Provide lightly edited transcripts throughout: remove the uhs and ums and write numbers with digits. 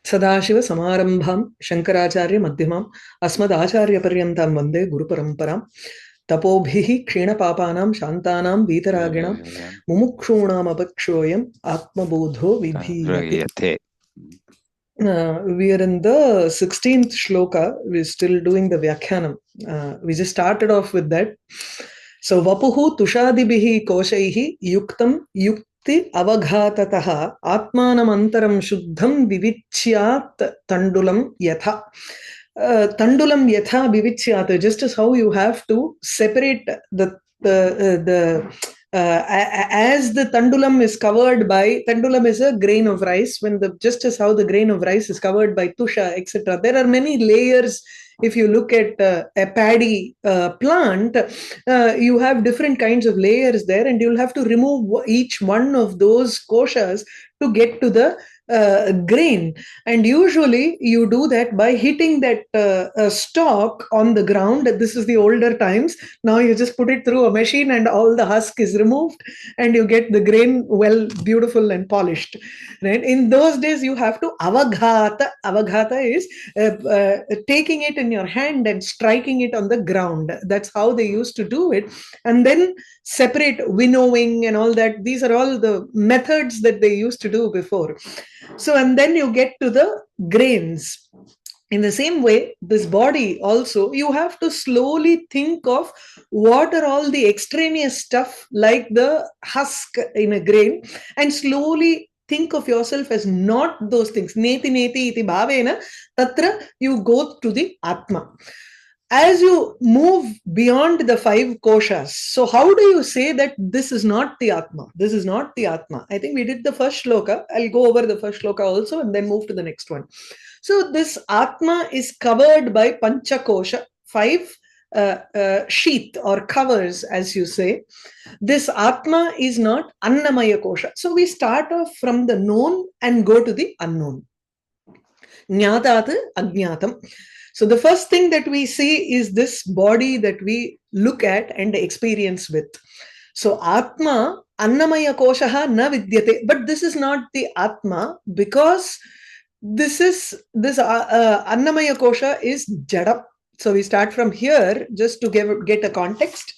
Sadashiva Samarambham Śaṅkarāchārya Madhyamam Asmadācārya Paryantam Vande Guru Paramparam Tapobhihi Kshina Papanam Shantanam Vitaraginam Mumukshunam Apakshoyam Atmabodho Vidhiyate. We are in the 16th shloka. We're still doing the Vyakhyanam. We just started off with that. So, Vapuhu Tushadibihi Koshaihi Yuktam Yukti Avaghatataha Atmanam Antaram Shuddham Vivichyat Tandulam Yatha. Tandulam Yatha Vivichyat, just as how you have to separate as the tandulam is covered by, tandulam is a grain of rice, just as how the grain of rice is covered by tusha, etc. There are many layers. If you look at a paddy plant, you have different kinds of layers there, and you'll have to remove each one of those koshas to get to the grain. And usually you do that by hitting that stalk on the ground. This is the older times. Now you just put it through a machine and all the husk is removed and you get the grain well, beautiful and polished. Right? In those days you have to avaghata. Avaghata is taking it in your hand and striking it on the ground. That's how they used to do it. And then separate winnowing and all that. These are all the methods that they used to do before. So, and then you get to the grains. In the same way, this body also, you have to slowly think of what are all the extraneous stuff like the husk in a grain, and slowly think of yourself as not those things. Neti neti iti bhavena, tatra you go to the Atma. As you move beyond the 5 koshas, so how do you say that this is not the Atma? This is not the Atma. I think we did the first shloka. I'll go over the first shloka also and then move to the next one. So this Atma is covered by Pancha Kosha, 5 sheath or covers, as you say. This Atma is not Annamaya Kosha. So we start off from the known and go to the unknown. Jnatat Ajnatam. So the first thing that we see is this body that we look at and experience with. So Atma, Annamaya Koshaha na vidyate. But this is not the Atma, because this Annamaya Kosha is Jada. So we start from here just to get a context.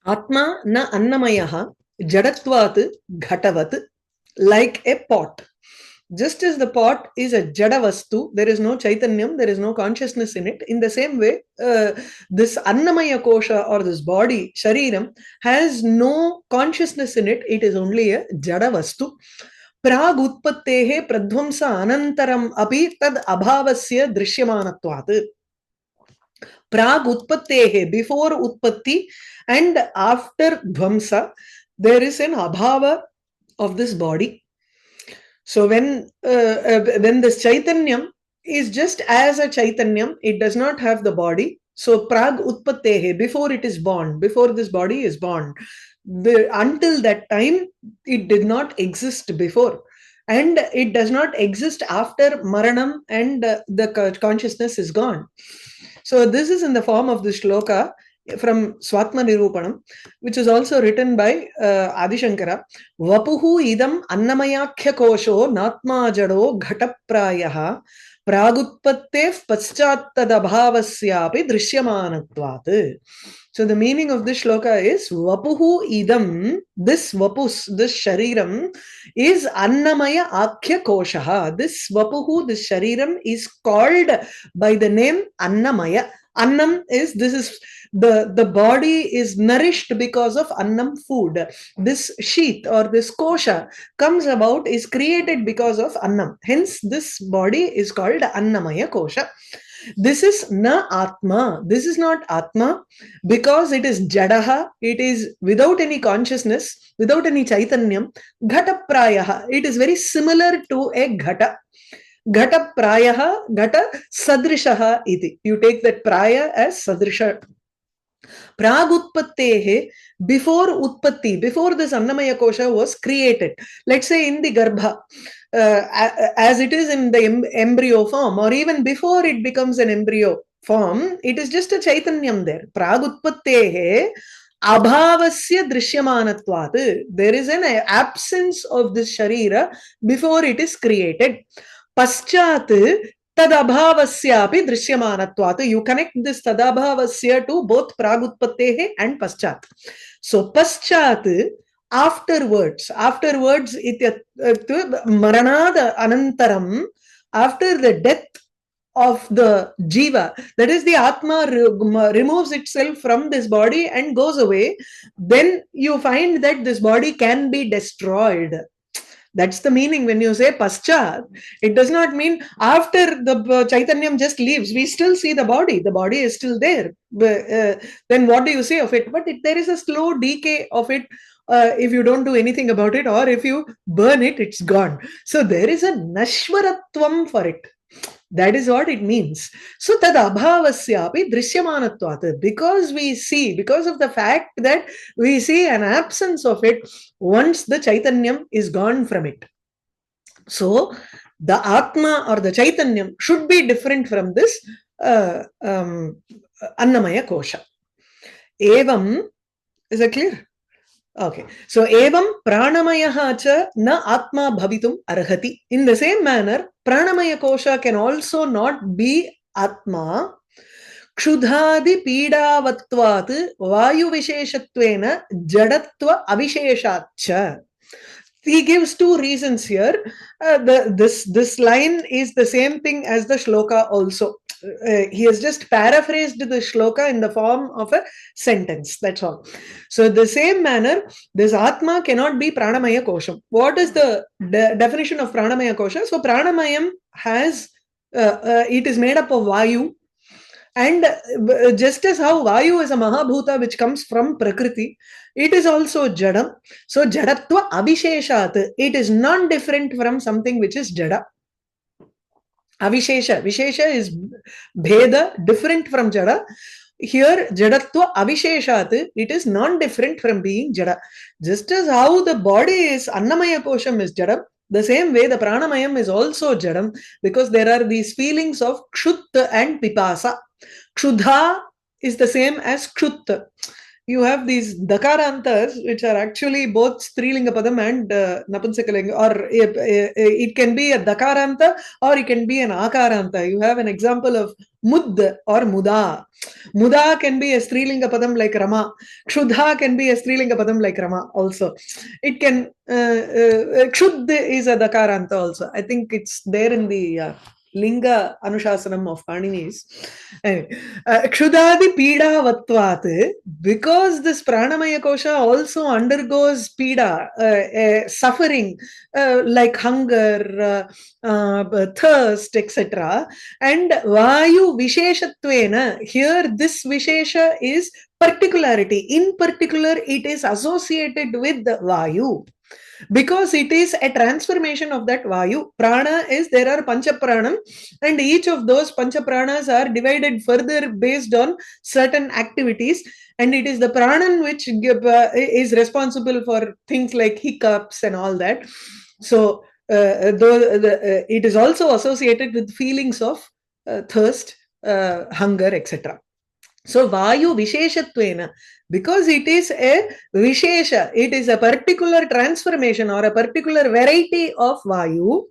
Atma na Annamayaha Jadatvat Ghatavat, like a pot. Just as the pot is a jada vastu, there is no chaitanyam, there is no consciousness in it. In the same way, this annamaya kosha or this body, shariram, has no consciousness in it. It is only a jada vastu. Prag utpattehe pradvamsa anantaram api tad abhavasya drishyamanatvat. Prag utpattehe, before utpatti and after dvamsa, there is an abhava of this body. So when this chaitanyam is just as a chaitanyam, it does not have the body. So prag utpattehe, before it is born, before this body is born, until that time, it did not exist before. And it does not exist after maranam and the consciousness is gone. So this is in the form of the shloka from Swatma Nirupanam, which is also written by Ādi Śaṅkarāchārya. Vapuhu idam annamayakhya kosho natma jado ghataprayaha pragutpattev paschatadabhavasyapi drishyamanatvat. So the meaning of this shloka is Vapuhu idam, this vapus, this shariram is annamaya akhya koshaha. This vapuhu, this shariram is called by the name Annamaya. Annam is, this is the body is nourished because of annam, food. This sheath or this kosha comes about, is created because of annam. Hence this body is called annamaya kosha. This is na atma. This is not atma because it is jadaha. It is without any consciousness, without any chaitanyam. Ghata prayaha. It is very similar to a ghata. Ghata prayaha, ghata sadrishaha iti. You take that praya as sadrisha. Prag utpattehe, before utpatti, before this annamaya kosha was created. Let's say in the garbha, as it is in the embryo form, or even before it becomes an embryo form, it is just a chaitanyam there. Prag utpattehe Abhavasya drishyamanatvat. There is an absence of this sharira before it is created. Paschat tadabhavasyapi drishyamanatvat. You connect this tadabhavasya to both pragutpattehe and paschat. So paschat, afterwards, maranada anantaram, after the death of the jiva, that is the atma removes itself from this body and goes away, then you find that this body can be destroyed. That's the meaning when you say paschat. It does not mean after the chaitanyam just leaves, we still see the body is still there. Then what do you say of it? But there is a slow decay of it. If you don't do anything about it, or if you burn it, it's gone. So there is a nashwaratvam for it. That is what it means. So tad abhavasyapi drishyamanatvat. Because we see, because of the fact that we see an absence of it once the chaitanyam is gone from it. So the atma or the chaitanyam should be different from this annamaya kosha. Evam, is that clear? Okay. So, evam pranamayaha cha na atma bhavitum arhati. In the same manner, pranamaya kosha can also not be atma. Kshudhadi pīdāvattvāt vayu visheshatvena jadatva avisheshacha. He gives two reasons here. This line is the same thing as the shloka also. He has just paraphrased the shloka in the form of a sentence. That's all. So, the same manner, this Atma cannot be Pranamaya Kosham. What is the definition of Pranamaya Kosha? So, Pranamayam has, it is made up of Vayu. And just as how Vayu is a Mahabhuta which comes from Prakriti, it is also Jadam. So, Jadatva Abhisheshat. It is non-different from something which is Jada. Avishesha. Vishesha is Bheda, different from Jada. Here, Jadatva Avisheshat, it is non-different from being Jada. Just as how the body is Annamaya Kosham is Jadam, the same way the Pranamayam is also Jadam, because there are these feelings of Kshut and Pipasa. Kshudha is the same as Kshut. You have these dakarantas, which are actually both Strilinga Padam and Napunsakalinga, or it can be a dakaranta or it can be an akaranta. You have an example of mud or muda. Muda can be a Strilinga Padam like Rama. Kshudha can be a Strilinga Padam like Rama also. It can, Kshud is a dakaranta also. I think it's there in the Linga Anushasanam of Panini's. Kshudadi Pida Vatvat, because this Pranamaya Kosha also undergoes Pida, suffering like hunger, thirst, etc. And Vayu Visheshatvena, here this Vishesha is particularity. In particular, it is associated with the Vayu. Because it is a transformation of that Vayu. Prana is, there are Pancha Pranam, and each of those Pancha Pranas are divided further based on certain activities, and it is the Pranan which is responsible for things like hiccups and all that. So, it is also associated with feelings of thirst, hunger, etc. So, Vayu Visheshatvena, because it is a Vishesha, it is a particular transformation or a particular variety of Vayu.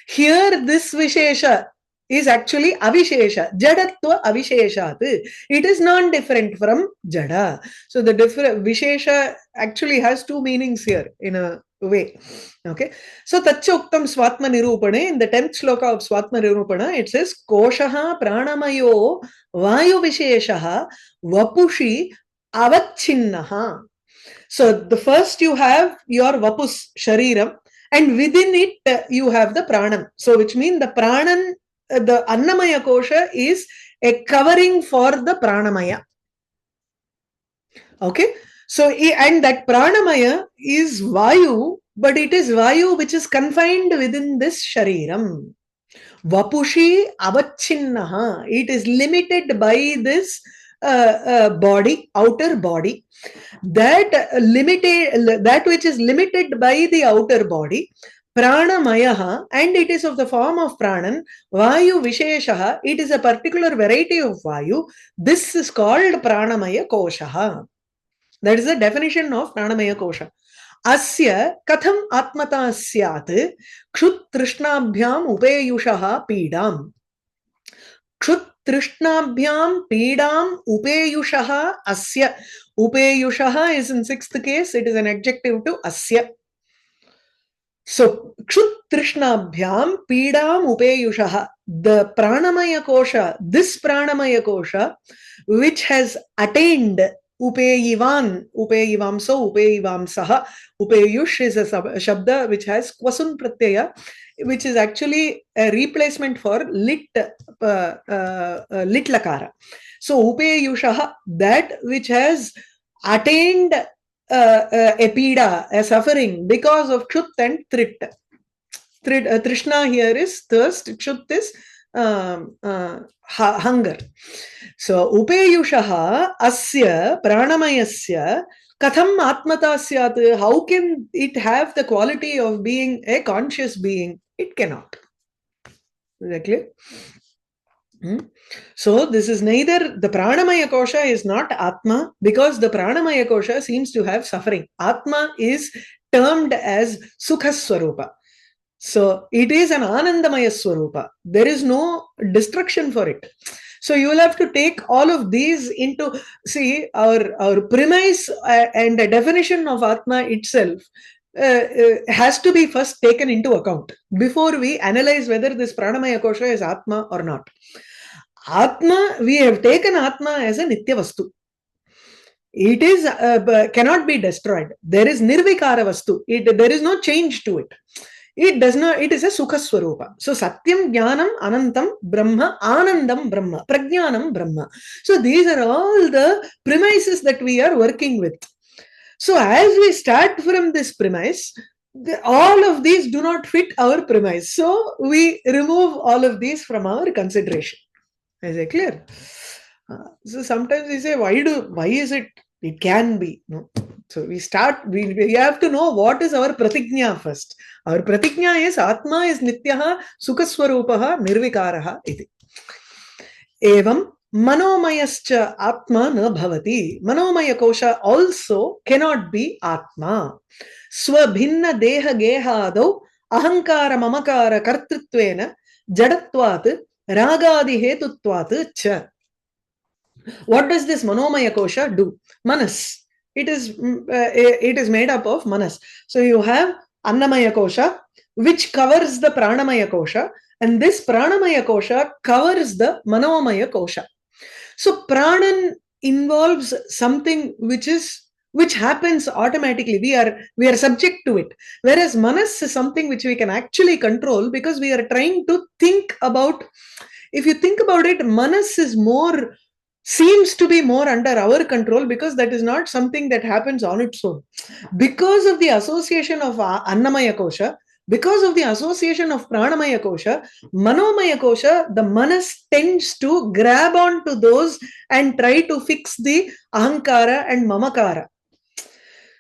Here, this Vishesha is actually Avishesha, Jadatva Avisheshat. It is non-different from Jada. So, the Vishesha actually has two meanings here in a way. Okay. So, Tachoktam Swatma Nirupane, in the 10th sloka of Swatma Nirupana, it says, Koshaha Pranamayo Vayu Visheshaha Vapushi Avachinnaha. So, the first you have your Vapus Shariram, and within it you have the Pranam. So, which means the Pranan, the Annamaya Kosha is a covering for the Pranamaya. Okay. So, and that Pranamaya is Vayu, but it is Vayu which is confined within this Shariram. Vapushi Avachinnaha. It is limited by this body, outer body. That which is limited by the outer body, Pranamayaha, and it is of the form of Pranan, Vayu Visheshaha, it is a particular variety of Vayu. This is called Pranamaya Koshaha. That is the definition of Pranamaya Kosha. Asya katham atmata syat kshut trishnabhyam upeyushaha pidam. Kshut trishnabhyam pidam upeyushaha asya. Upeyushaha is in sixth case, it is an adjective to asya. So, kshut trishnabhyam pidam upeyushaha. The Pranamaya Kosha, this Pranamaya Kosha, which has attained upeyivan, upeyivamso, upeyivamsaha. Upeyush is a shabda which has kwasun pratyaya, which is actually a replacement for lit lakara. So, upeyushaha, that which has attained a pida, a suffering because of kshut and trit. Trishna here is thirst, kshut is hunger. So, upeyushaha asya pranamayasya katham atmata syat. How can it have the quality of being a conscious being? It cannot. Exactly. So this is neither, the Pranamaya Kosha is not Atma, because the Pranamaya Kosha seems to have suffering. Atma is termed as Sukha Swarupa. So it is an Anandamaya Swarupa. There is no destruction for it. So you will have to take all of these into, see, our premise and the definition of Atma itself has to be first taken into account before we analyze whether this Pranamaya Kosha is Atma or not. Atma, we have taken Atma as a Nitya Vastu. It is cannot be destroyed. There is Nirvikara Vastu. There is no change to it. It does not. It is a Sukha Swarupa. So Satyam, Jnanam, Anantam, Brahma, Anandam, Brahma, Prajnanam, Brahma. So these are all the premises that we are working with. So as we start from this premise, all of these do not fit our premise. So we remove all of these from our consideration. Is it clear? So sometimes we say, why is it? It can be. No. So we have to know what is our pratignya first. Our pratignya is Atma is Nityaha, Sukaswarupaha, Nirvikaraha iti. Evam Manomayascha Atma na bhavati. Manomaya Kosha also cannot be Atma. Swabhinna Deha Gehado Ahankara Mamakara Kartritvena Jadatvat Ragadi Hetutvat cha. What does this Manomaya Kosha do? Manas. It is made up of Manas. So you have Annamaya Kosha, which covers the Pranamaya Kosha, and this Pranamaya Kosha covers the Manomaya Kosha. So Pranan involves something which happens automatically. We are subject to it. Whereas Manas is something which we can actually control because we are trying to think about. If you think about it, Manas seems to be more under our control because that is not something that happens on its own. Because of the association of Annamaya Kosha, because of the association of Pranamaya Kosha, Manomaya Kosha, the Manas tends to grab onto those and try to fix the Ahankara and Mamakara.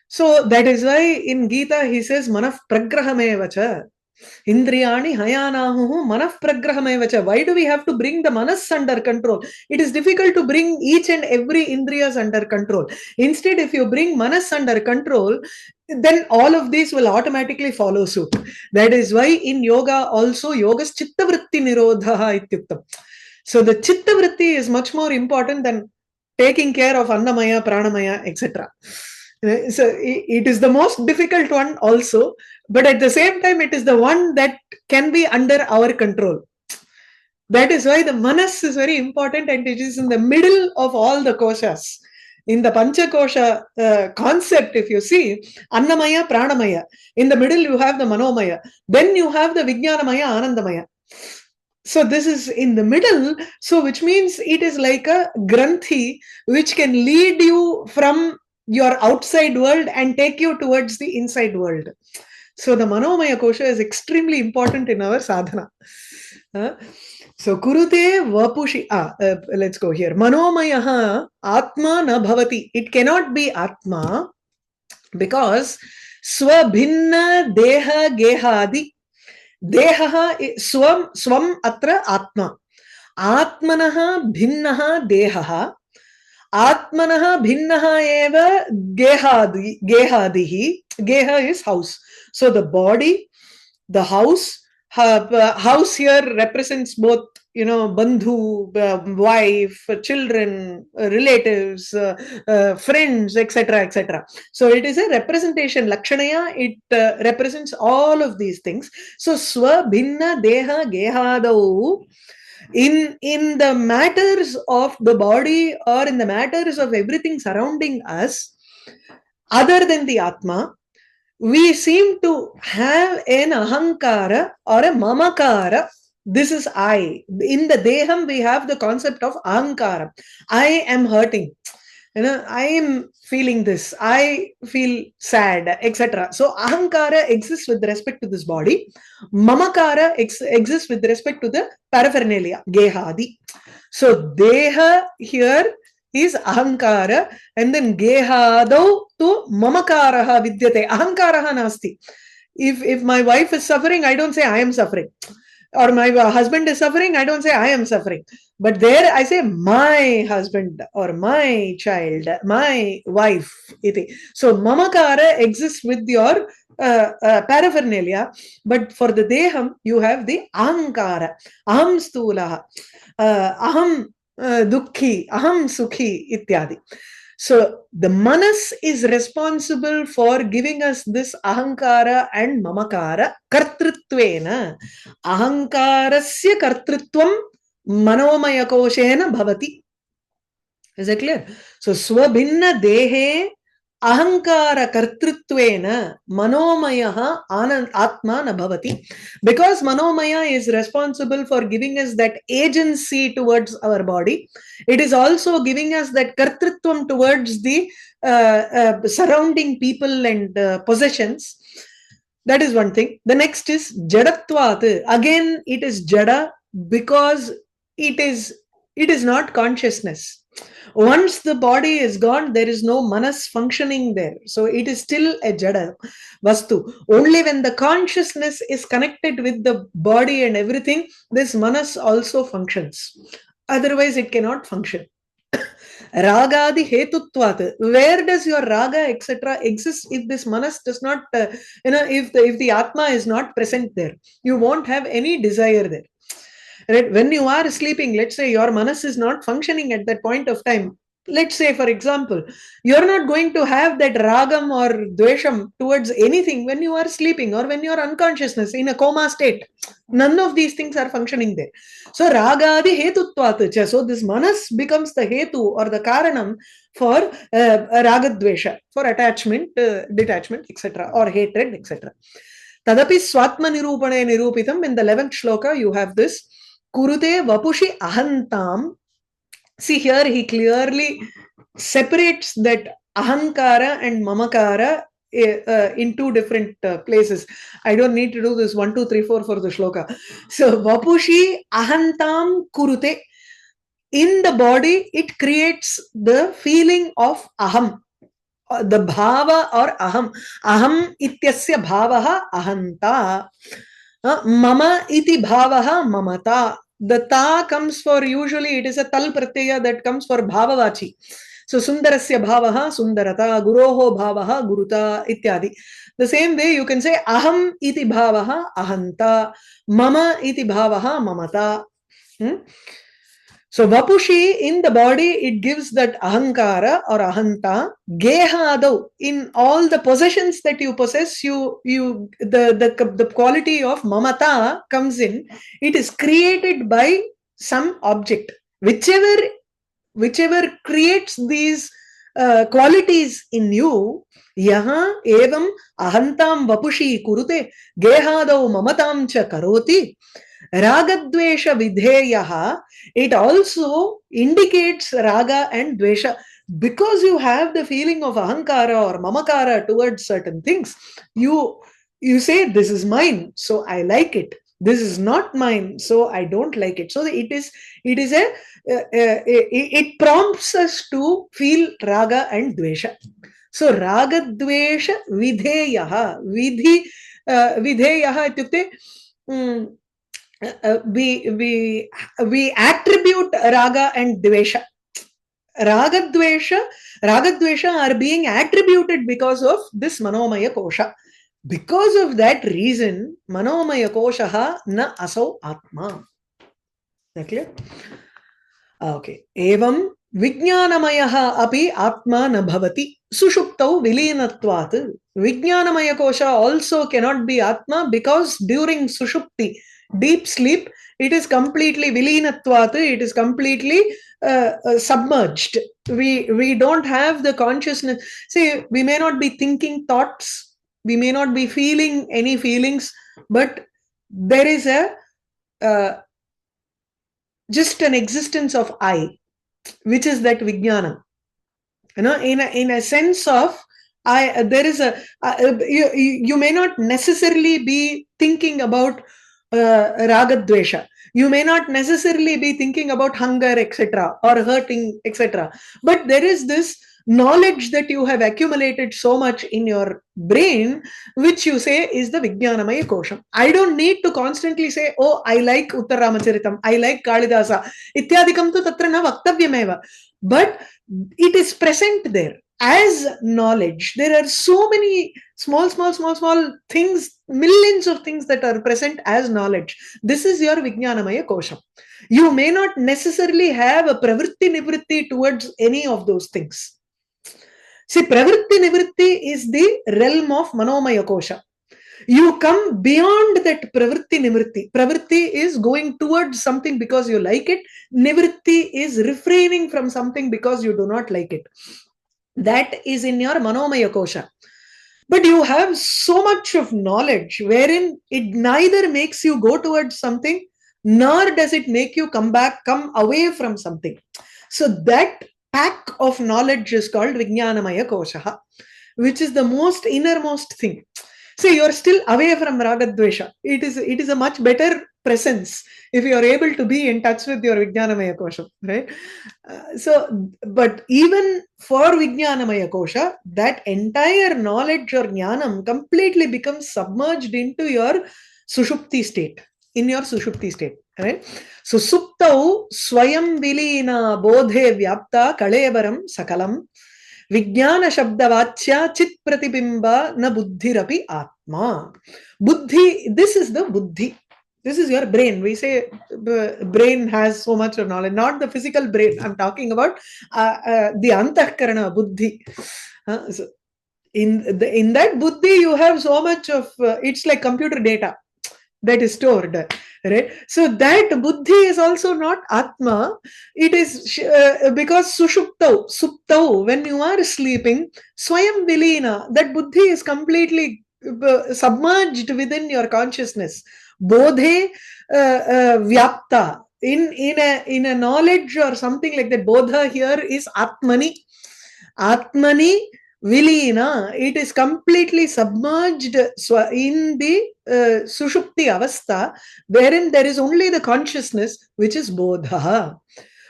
So that is why in Gita he says, Manaf Pragrahamevacha. Indriyani hayanahu manaf pragrahamevacha. Why do we have to bring the manas under control? It is difficult to bring each and every indriyas under control. Instead, if you bring manas under control, then all of these will automatically follow suit. That is why in yoga also, yoga's chitta vritti nirodha ityuktam. So the chitta vritti is much more important than taking care of annamaya, pranamaya, etc. So it is the most difficult one also, but at the same time, it is the one that can be under our control. That is why the manas is very important, and it is in the middle of all the koshas. In the Pancha Kosha concept, if you see, Annamaya, Pranamaya. In the middle, you have the Manomaya. Then you have the Vijnanamaya, Anandamaya. So this is in the middle, so which means it is like a Granthi which can lead you from your outside world and take you towards the inside world. So the Manomaya Kosha is extremely important in our sadhana. So Kurute Vapushi. Let's go here. Manomayaha Atma na bhavati. It cannot be Atma because Swabhinna Deha Gehadi. Deha Swam Atra Atma. Atmanaha Bhinnaha Dehaha. Atmanaha bhinnaha eva gehadihi. Geha is house. So the body, the house, house here represents both, bandhu, wife, children, relatives, friends, etc., etc. So it is a representation. Lakshanaya, it represents all of these things. So swa bhinna deha gehadau, in the matters of the body or in the matters of everything surrounding us, other than the Atma, we seem to have an ahankara or a mamakara. This is I. In the deham, we have the concept of ahankara. I am hurting. I am feeling this. I feel sad, etc. So ahankara exists with respect to this body. Mamakara exists with respect to the paraphernalia, gehadi. So deha here is ahankara, and then gehadau to mamakaraha vidyate. Ahankaraha nasti. If my wife is suffering, I don't say I am suffering. Or my husband is suffering, I don't say I am suffering. But there I say my husband or my child, my wife. Iti. So mamakara exists with your paraphernalia, but for the deham, you have the ahankara. Aham stulaha, aham dukhi, aham sukhi, ityadi. So the manas is responsible for giving us this ahankara and mamakara kartritvena. Ahankarasya kartritvam manomaya koshena bhavati. Is it clear? So swabhinna dehe ahankara kartritvena manomaya atma na bhavati. Because manomaya is responsible for giving us that agency towards our body, it is also giving us that kartritvam towards the surrounding people and possessions. That is one thing. The next is jadatvat. Again, it is jada because it is not consciousness. Once the body is gone, there is no manas functioning there. So it is still a jada vastu. Only when the consciousness is connected with the body and everything, this manas also functions. Otherwise, it cannot function. Ragadi hetutvat. Where does your raga, etc., exist if this manas does not, if the atma is not present there? You won't have any desire there. Right? When you are sleeping, let's say your manas is not functioning at that point of time. Let's say, for example, you're not going to have that ragam or dvesham towards anything when you are sleeping or when you are unconsciousness in a coma state. None of these things are functioning there. So ragadi hetutvat. So this manas becomes the hetu or the karanam for ragadvesha, for attachment, detachment, etc., or hatred, etc. Tadapi swatma nirupane nirupitam. In the 11th shloka, you have this. Kurute vapushi ahantam. See here, he clearly separates that ahankara and mamakara in two different places. I don't need to do this 1, 2, 3, 4 for the shloka. So vapushi ahantam kurute. In the body, it creates the feeling of aham. The bhava or aham. Aham ityasya bhavaha ahanta. Mama iti bhavaha mamata. The ta comes for, usually it is a tal pratyaya that comes for bhavavachi. So sundarasya bhavaha sundarata, guroho bhavaha guruta, ityadi. The same way you can say aham iti bhavaha ahanta, mama iti bhavaha mamata. So vapushi in the body, it gives that ahankara or ahanta. Gehadau, in all the possessions that you possess, the quality of mamata comes in. It is created by some object. Whichever creates these qualities in you, yaha evam ahantam vapushi kurute gehadau mamatam cha karoti. Ragadvesha vidheyaha, it also indicates raga and dvesha. Because you have the feeling of ahankara or mamakara towards certain things, you say, this is mine, so I like it. This is not mine, so I don't like it. So it prompts us to feel raga and dvesha. So raga dvesha vidheyaha, vidheyaha ityukte, we attribute raga and dvesha. Ragadvesha, Ragadvesha are being attributed because of this Manomaya Kosha. Because of that reason, Manomaya Koshaha na asau Atma. Is that clear? Okay. Evam Vijnanamayaha api Atma na bhavati. Sushuptau vilinatvat. Vijnanamaya Kosha also cannot be Atma because during Sushupti, deep sleep, it is completely vilinatvat. It is completely submerged. We don't have the consciousness. See, we may not be thinking thoughts, we may not be feeling any feelings, but there is a just an existence of I, which is that vijnana. You know, in a sense of I, there is a you may not necessarily be thinking about ragadvesha. You may not necessarily be thinking about hunger, etc., or hurting, etc. But there is this knowledge that you have accumulated so much in your brain, which you say is the Vijnanamaya Kosham. I don't need to constantly say, oh, I like Uttarramacharitam, I like Kalidasa, Ityadikam tu tatra na vaktavyameva. But it is present there as knowledge. There are so many small things, millions of things that are present as knowledge. This is your Vijnanamaya Kosham. You may not necessarily have a pravritti nivritti towards any of those things. See, pravritti nivritti is the realm of Manomaya Kosha. You come beyond that pravritti nivritti. Pravritti is going towards something because you like it. Nivritti is refraining from something because you do not like it. That is in your Manomaya Kosha. But you have so much of knowledge wherein it neither makes you go towards something, nor does it make you come away from something. So that pack of knowledge is called Vijnanamaya Kosha, which is the most innermost thing. See, you are still away from Ragadvesha. It is a much better presence if you are able to be in touch with your Vijnanamaya Kosha, right? But even for Vijnanamaya Kosha, that entire knowledge or jnanam completely becomes submerged into your Sushupti state, in your Sushupti state, right? So, Suptau Swayam Vilina Bodhe Vyapta Kalevaram Sakalam Vijnana Shabdavachya Chit Pratibimba Na Buddhirapi Atma. Buddhi, this is the Buddhi. This is your brain. We say brain has so much of knowledge, not the physical brain. I'm talking about the Antahkarana Buddhi. So in that Buddhi, you have so much of, it's like computer data that is stored. Right? So that Buddhi is also not Atma. It is because Suptau, when you are sleeping, Swayam Vilina, that Buddhi is completely submerged within your consciousness. Bodhe Vyapta, in a knowledge or something like that. Bodha here is Atmani. Atmani Vilina, it is completely submerged in the Sushupti Avastha, wherein there is only the consciousness, which is Bodha.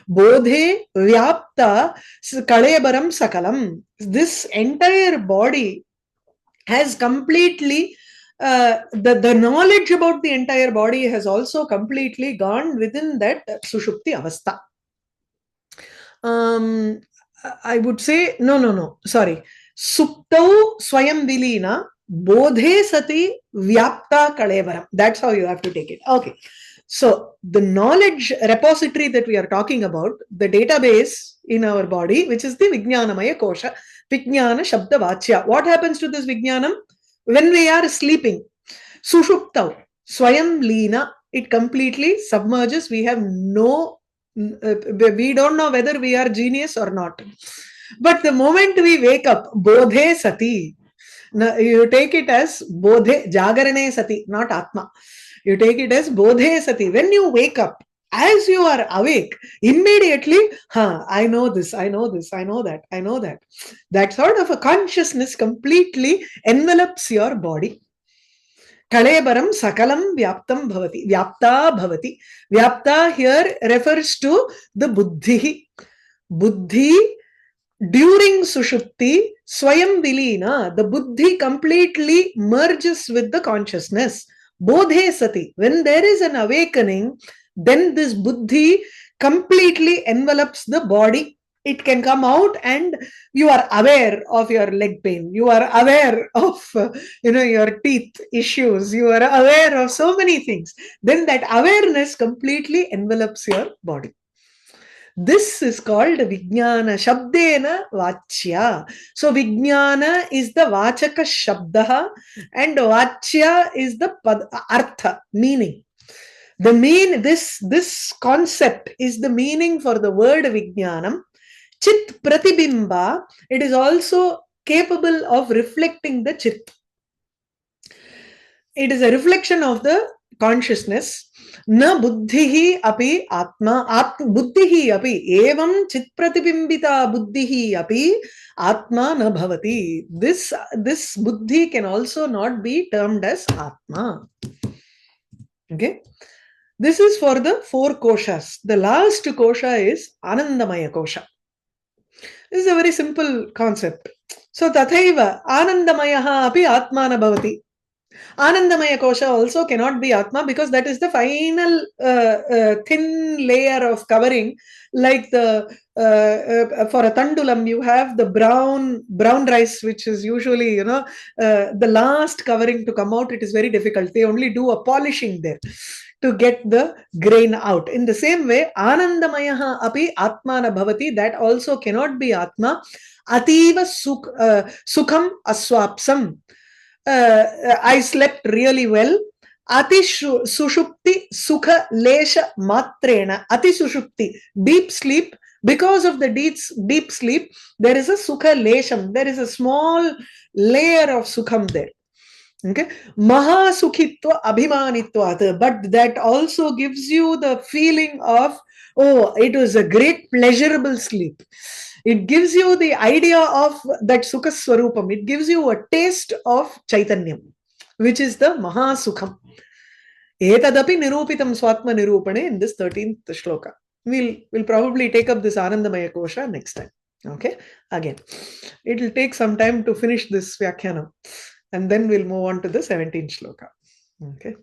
Bodhe Vyapta Kalebaram Sakalam. This entire body has completely, the knowledge about the entire body has also completely gone within that Sushupti Avastha. I would say, no, sorry. Suptau Swayam Vilina Bodhe Sati Vyapta Kalevaram. That's how you have to take it. Okay. So the knowledge repository that we are talking about, the database in our body, which is the Vijnanamaya Kosha, Vijnana Shabda Vachya. What happens to this Vijnanam? When we are sleeping, Sushuptau, Swayam Lina, it completely submerges. We have we don't know whether we are genius or not. But the moment we wake up, Bodhe Sati, now you take it as Bodhe, Jagarane Sati, not Atma. You take it as Bodhe Sati. When you wake up, as you are awake, immediately, I know this, I know this, I know that, I know that. That sort of a consciousness completely envelops your body. Kalebaram Sakalam Vyaptam Bhavati. Vyapta Bhavati. Vyapta here refers to the Buddhi. Buddhi during Sushupti, Swayam Vilina, the Buddhi completely merges with the consciousness. Bodhe Sati. When there is an awakening, then this Buddhi completely envelops the body. it can come out, and you are aware of your leg pain, you are aware of your teeth issues, you are aware of so many things. Then that awareness completely envelops your body. This is called Vijnana Shabdena Vachya. So Vijnana is the Vachaka Shabdaha and Vachya is the Artha, meaning. This concept is the meaning for the word Vijnanam. Chit Pratibimba, it is also capable of reflecting the Chit. It is a reflection of the consciousness. Na buddhihi api atma, buddhihi api evam chit pratibimbita buddhihi api atma na bhavati. This buddhi can also not be termed as atma. Okay. This is for the 4 koshas. The last kosha is Anandamaya kosha. This is a very simple concept. So tathaiva Anandamayaha api atma na bhavati. Anandamaya kosha also cannot be Atma, because that is the final thin layer of covering. Like the for a tandulam, you have the brown rice, which is usually the last covering to come out. It is very difficult. They only do a polishing there to get the grain out. In the same way, Anandamayaha api Atmana bhavati, that also cannot be Atma. Ativa sukham aswapsam. I slept really well. Ati sushupti sukha lesha matrena. Ati sushupti, deep sleep. Because of the deep sleep, there is a sukha lesham. There is a small layer of sukham there. Okay, maha sukhitva abhimanitvat, but that also gives you the feeling of, oh, it was a great pleasurable sleep. It gives you the idea of that sukha swarupam. It gives you a taste of chaitanyam, which is the maha sukham. Etadapi nirupitam swatma nirupane in this 13th shloka. We'll probably take up this Anandamaya kosha next time. Okay, again, it will take some time to finish this vyakhyana, and then we'll move on to the 17th shloka. Okay.